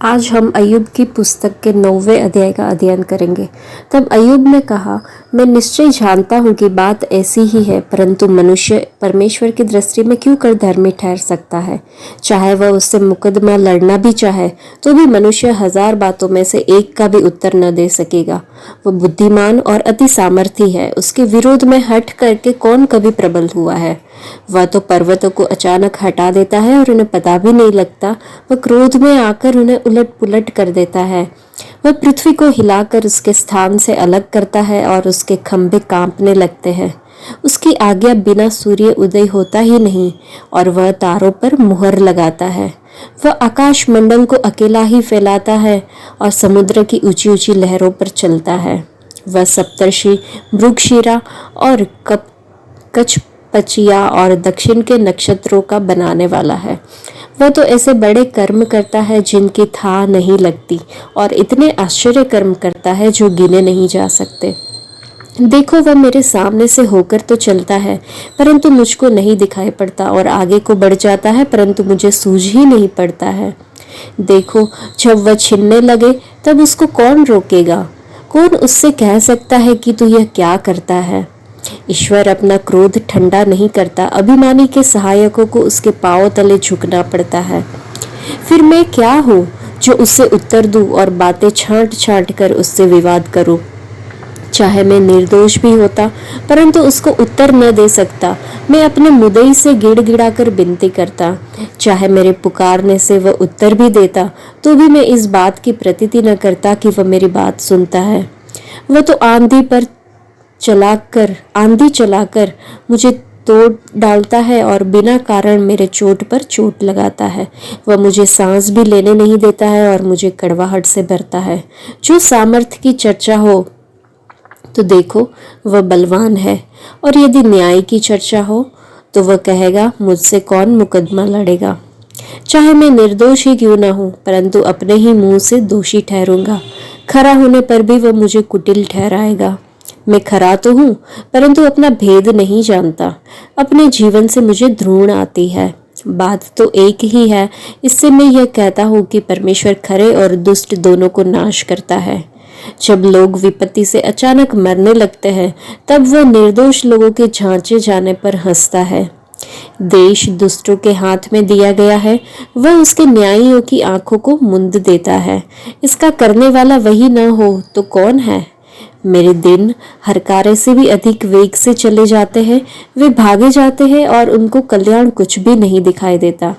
आज हम अय्यूब की पुस्तक के 9वें अध्याय का अध्ययन करेंगे। तब अय्यूब ने कहा, मैं निश्चय जानता हूँ कि बात ऐसी ही है, परंतु मनुष्य परमेश्वर की दृष्टि में क्यों कर धर्मी ठहर सकता है। चाहे वह उससे मुकदमा लड़ना भी चाहे तो भी मनुष्य 1000 बातों में से एक का भी उत्तर न दे सकेगा। वह बुद्धिमान और अति सामर्थी है, उसके विरोध में हठ करके कौन कभी प्रबल हुआ है। वह तो पर्वतों को अचानक हटा देता है और उन्हें पता भी नहीं लगता। वह क्रोध में आकर उन्हें उलट पुलट कर देता है। वह पृथ्वी को हिलाकर उसके स्थान से अलग करता है और उसके खंभे कांपने लगते हैं। उसकी आज्ञा बिना सूर्य उदय होता ही नहीं और वह तारों पर मुहर लगाता है। वह आकाश मंडल को अकेला ही फैलाता है और समुद्र की ऊंची ऊंची लहरों पर चलता है। वह सप्तर्षि, मृगशिरा और कचपचिया और दक्षिण के नक्षत्रों का बनाने वाला है। वह तो ऐसे बड़े कर्म करता है जिनकी था नहीं लगती और इतने आश्चर्य कर्म करता है जो गिने नहीं जा सकते। देखो, वह मेरे सामने से होकर तो चलता है परंतु मुझको नहीं दिखाई पड़ता और आगे को बढ़ जाता है परंतु मुझे सूझ ही नहीं पड़ता है। देखो, जब वह छिनने लगे तब उसको कौन रोकेगा। कौन उससे कह सकता है कि तू यह क्या करता है। ईश्वर अपना क्रोध ठंडा नहीं करता, अभिमानी के सहायकों को उसके पांव तले झुकना पड़ता है। फिर मैं क्या हूँ जो उससे उत्तर दूं और बातें छांट छांट कर उससे विवाद करूं। चाहे मैं निर्दोष भी होता परंतु उसको उत्तर न दे सकता। मैं अपने मुदई से गिड़गिड़ा कर विनती करता। चाहे मेरे पुकारने से वह उत्तर भी देता तो भी मैं इस बात की प्रतीति न करता कि वह मेरी बात सुनता है। वह तो आंधी चलाकर मुझे तोड़ डालता है और बिना कारण मेरे चोट पर चोट लगाता है। वह मुझे सांस भी लेने नहीं देता है और मुझे कड़वाहट से भरता है। जो सामर्थ्य की चर्चा हो तो देखो, वह बलवान है, और यदि न्याय की चर्चा हो तो वह कहेगा, मुझसे कौन मुकदमा लड़ेगा। चाहे मैं निर्दोष ही क्यों न हूं परंतु अपने ही मुंह से दोषी ठहरूंगा। खरा होने पर भी वह मुझे कुटिल ठहराएगा। मैं खरा तो हूँ परंतु अपना भेद नहीं जानता। अपने जीवन से मुझे ध्रुण आती है। बात तो एक ही है, इससे मैं यह कहता हूँ कि परमेश्वर खरे और दुष्ट दोनों को नाश करता है। जब लोग विपत्ति से अचानक मरने लगते हैं तब वह निर्दोष लोगों के झांचे जाने पर हंसता है। देश दुष्टों के हाथ में दिया गया है, वह उसके न्यायियों की आंखों को मुंद देता है। इसका करने वाला वही न हो तो कौन है। मेरे दिन हरकारे से भी अधिक वेग से चले जाते हैं। वे भागे जाते हैं और उनको कल्याण कुछ भी नहीं दिखाई देता।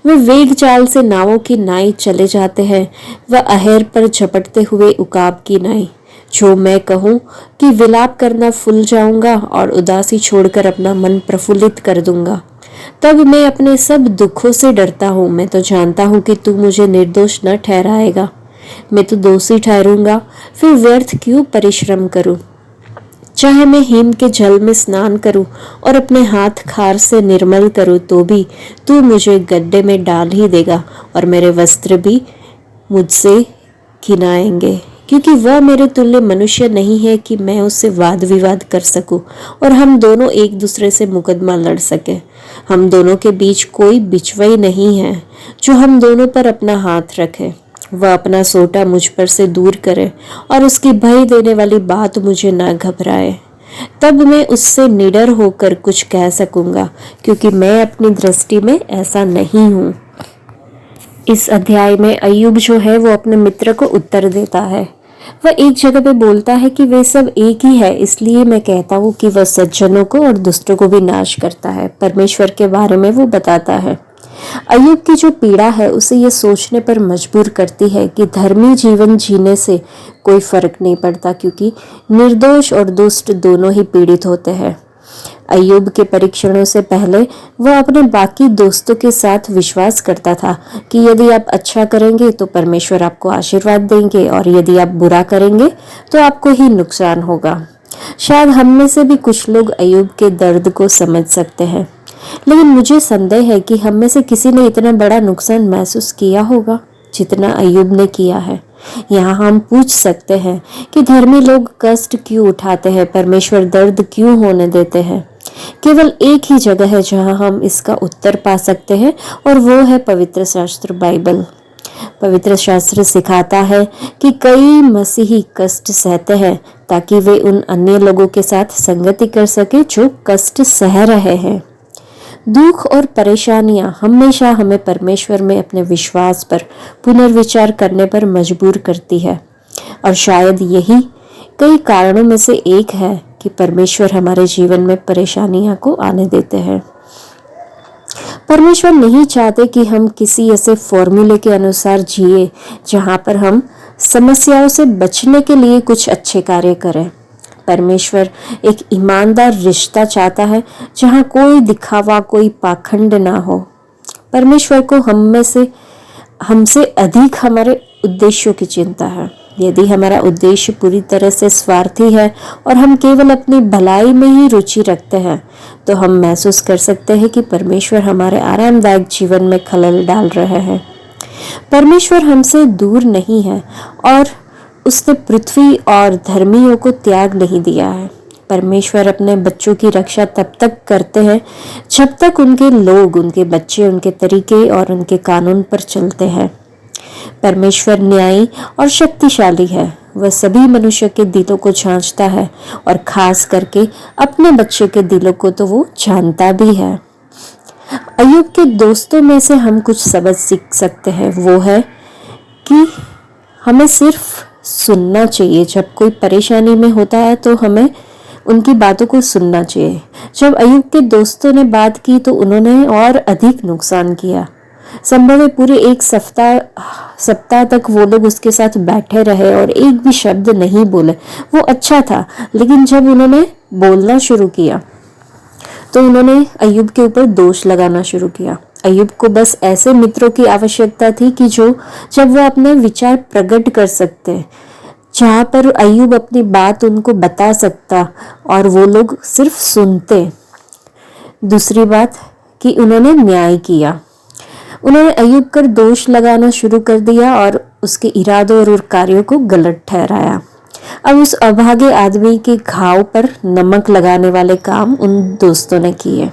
वे वेग चाल से नावों की नाई चले जाते हैं। वह अहेर पर झपटते हुए उकाब की नाई। जो मैं कहूँ कि विलाप करना भूल जाऊंगा और उदासी छोड़कर अपना मन प्रफुल्लित कर दूंगा, तब मैं अपने सब दुखों से डरता हूँ। मैं तो जानता हूँ कि तू मुझे निर्दोष न ठहराएगा। मैं तो दोषी ठहरूंगा, फिर व्यर्थ क्यों परिश्रम करूं। चाहे मैं हिम के जल में स्नान करूं और अपने हाथ खार से निर्मल करूं तो भी तू मुझे गड्ढे में डाल ही देगा और मेरे वस्त्र भी मुझसे घिनाएंगे, क्योंकि वह मेरे तुल्य मनुष्य नहीं है कि मैं उससे वाद विवाद कर सकूं और हम दोनों एक दूसरे से मुकदमा लड़ सके। हम दोनों के बीच कोई बिचवई नहीं है जो हम दोनों पर अपना हाथ रखे। वह अपना सोटा मुझ पर से दूर करे और उसकी भय देने वाली बात मुझे ना घबराए। तब मैं उससे निडर होकर कुछ कह सकूंगा, क्योंकि मैं अपनी दृष्टि में ऐसा नहीं हूँ। इस अध्याय में अय्यूब जो है वो अपने मित्र को उत्तर देता है। वह एक जगह पे बोलता है कि वे सब एक ही है, इसलिए मैं कहता हूँ कि वह सज्जनों को और दुष्टों को भी नाश करता है। परमेश्वर के बारे में वो बताता है। अय्यूब की जो पीड़ा है उसे ये सोचने पर मजबूर करती है कि धर्मी जीवन जीने से कोई फर्क नहीं पड़ता, क्योंकि निर्दोष और दुष्ट दोनों ही पीड़ित होते हैं। अय्यूब के परीक्षणों से पहले वह अपने बाकी दोस्तों के साथ विश्वास करता था कि यदि आप अच्छा करेंगे तो परमेश्वर आपको आशीर्वाद देंगे और यदि आप बुरा करेंगे तो आपको ही नुकसान होगा। शायद हम में से भी कुछ लोग अय्यूब के दर्द को समझ सकते हैं, लेकिन मुझे संदेह है कि हम में से किसी ने इतना बड़ा नुकसान महसूस किया होगा जितना अय्यूब ने किया है। यहाँ हम पूछ सकते हैं कि धर्मी लोग कष्ट क्यों उठाते हैं, परमेश्वर दर्द क्यों होने देते हैं। केवल एक ही जगह है जहाँ हम इसका उत्तर पा सकते हैं और वो है पवित्र शास्त्र बाइबल। पवित्र शास्त्र सिखाता है कि कई मसीही कष्ट सहते हैं ताकि वे उन अन्य लोगों के साथ संगति कर सके जो कष्ट सह रहे हैं। दुख और परेशानियां हमेशा हमें परमेश्वर में अपने विश्वास पर पुनर्विचार करने पर मजबूर करती है, और शायद यही कई कारणों में से एक है कि परमेश्वर हमारे जीवन में परेशानियां को आने देते हैं। परमेश्वर नहीं चाहते कि हम किसी ऐसे फॉर्मूले के अनुसार जिए जहां पर हम समस्याओं से बचने के लिए कुछ अच्छे कार्य करें। परमेश्वर एक ईमानदार रिश्ता चाहता है जहां कोई दिखावा, कोई पाखंड ना हो। परमेश्वर को हमसे अधिक हमारे उद्देश्यों की चिंता है। यदि हमारा उद्देश्य पूरी तरह से स्वार्थी है और हम केवल अपनी भलाई में ही रुचि रखते हैं, तो हम महसूस कर सकते हैं कि परमेश्वर हमारे आरामदायक जीवन में खलल डाल रहे हैं। परमेश्वर हमसे दूर नहीं है और उसने पृथ्वी और धर्मियों को त्याग नहीं दिया है। परमेश्वर अपने बच्चों की रक्षा तब तक करते हैं जब तक उनके लोग, उनके बच्चे, उनके तरीके और उनके कानून पर चलते हैं। परमेश्वर न्यायी और शक्तिशाली है। वह सभी मनुष्य के दिलों को जांचता है और खास करके अपने बच्चे के दिलों को तो वो जानता भी है। अय्यूब के दोस्तों में से हम कुछ सबक सीख सकते हैं। वो है कि हमें सिर्फ सुनना चाहिए। जब कोई परेशानी में होता है तो हमें उनकी बातों को सुनना चाहिए। जब अय्यूब के दोस्तों ने बात की तो उन्होंने और अधिक नुकसान किया। संभव है पूरे एक सप्ताह तक वो लोग उसके साथ बैठे रहे और एक भी शब्द नहीं बोले। वो अच्छा था, लेकिन जब उन्होंने बोलना शुरू किया तो उन्होंने अय्यूब के ऊपर दोष लगाना शुरू किया। अय्यूब को बस ऐसे मित्रों की आवश्यकता थी कि जब वो अपने विचार प्रकट कर सकते, जहाँ पर अय्यूब अपनी बात उनको बता सकता और वो लोग सिर्फ सुनते। दूसरी बात कि उन्होंने न्याय किया। उन्होंने अय्यूब पर दोष लगाना शुरू कर दिया और उसके इरादों और कार्यों को गलत ठहराया। अब उस अभागे आदमी के घाव पर नमक लगाने वाले काम उन दोस्तों ने किए,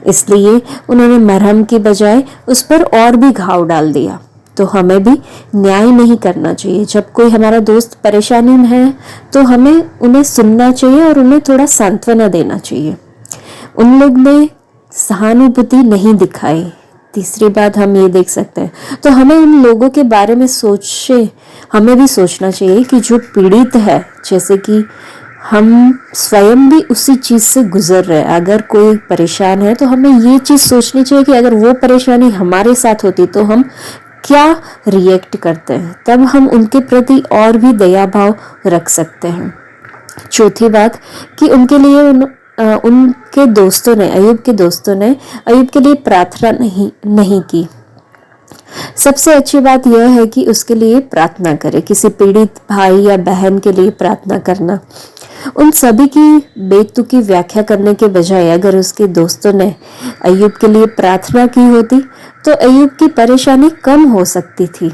इसलिए उन्होंने मरहम की बजाय उस पर और भी घाव डाल दिया। तो हमें भी न्याय नहीं करना चाहिए। जब कोई हमारा दोस्त परेशानी में है तो हमें उन्हें सुनना चाहिए और उन्हें थोड़ा सांत्वना देना चाहिए। उन लोग ने सहानुभूति नहीं दिखाई। तीसरी बात हम ये देख सकते हैं, तो हमें उन लोगों के बारे में हमें भी सोचना चाहिए कि जो पीड़ित है, जैसे कि हम स्वयं भी उसी चीज से गुजर रहे हैं। अगर कोई परेशान है तो हमें ये चीज सोचनी चाहिए कि अगर वो परेशानी हमारे साथ होती तो हम क्या रिएक्ट करते हैं। तब हम उनके प्रति और भी दया भाव रख सकते हैं। चौथी बात कि उनके दोस्तों ने, अय्यूब के दोस्तों ने अय्यूब के लिए प्रार्थना नहीं की। सबसे अच्छी बात यह है कि उसके लिए प्रार्थना करें। किसी पीड़ित भाई या बहन के लिए प्रार्थना करना, उन सभी की बेतुकी व्याख्या करने के बजाय अगर उसके दोस्तों ने अय्यूब के लिए प्रार्थना की होती तो अय्यूब की परेशानी कम हो सकती थी।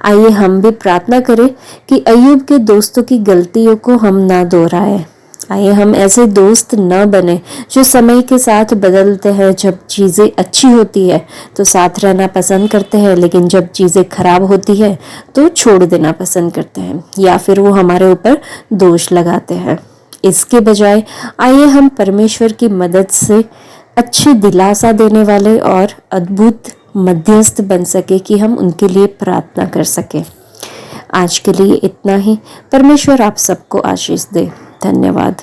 आइए हम भी प्रार्थना करें कि अय्यूब के दोस्तों की गलतियों को हम ना दोहराएं। आइए हम ऐसे दोस्त न बने जो समय के साथ बदलते हैं। जब चीज़ें अच्छी होती है तो साथ रहना पसंद करते हैं, लेकिन जब चीज़ें खराब होती है तो छोड़ देना पसंद करते हैं, या फिर वो हमारे ऊपर दोष लगाते हैं। इसके बजाय आइए हम परमेश्वर की मदद से अच्छी दिलासा देने वाले और अद्भुत मध्यस्थ बन सके कि हम उनके लिए प्रार्थना कर सके। आज के लिए इतना ही। परमेश्वर आप सबको आशीष दे। धन्यवाद।